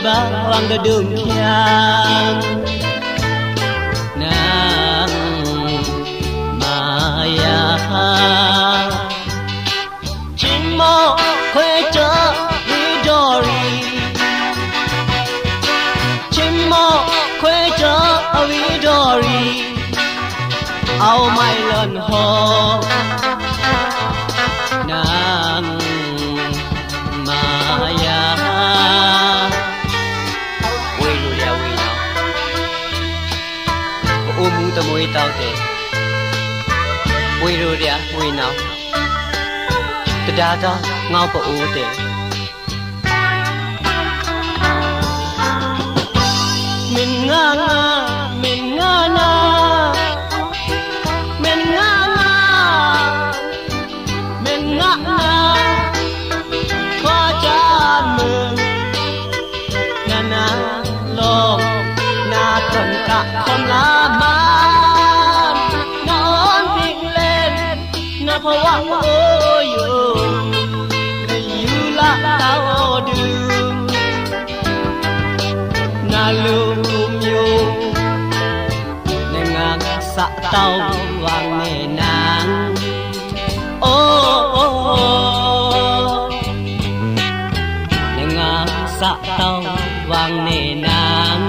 bawang gedung kiang nang maya chimo khwe cho vidori chimo khwe cho vidori ao mai lần ho nang maya we lu ya we now o mu ta mui tao te we lu ya we now ta da da ngao pa o te min nga naคนละมันนอนพิงเล่นนะเพราะว่าโอ้ยได้อยู่ละเต้าดื่มนาลุมอยู่ในงานสะเต้าวางแม่นางโอ้ในงานสะเต้าวางแม่นาง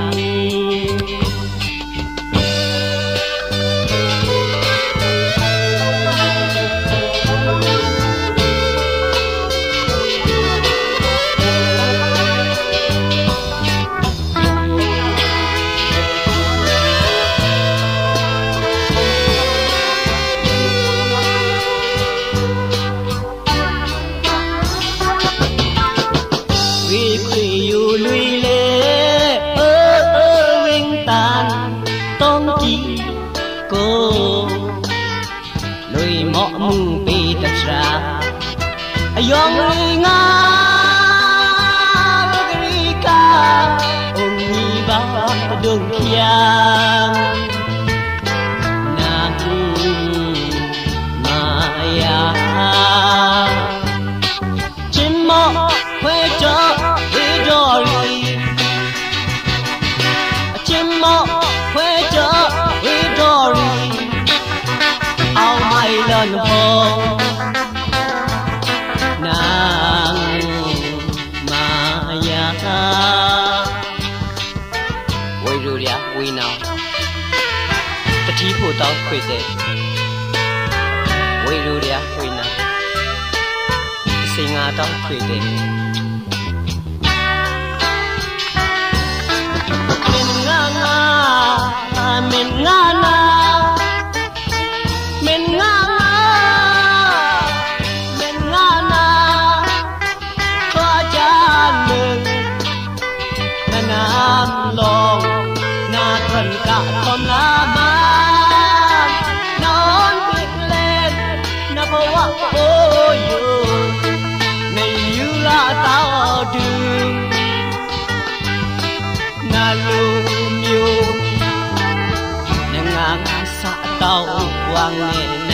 Ayong nga magrika Umiba dung kiang Nang maya Chimo kwe cho vidori Chimo kwe cho vidori Ao mai lần hồn we ru ya we now ta thi pho taw khwe te we ru ya we now sing nga taw khwe te min nga na long na thân cả con la man non biết lên na phô ôi này như là tao đường na lùm yêu na ngang xa tao quang nghe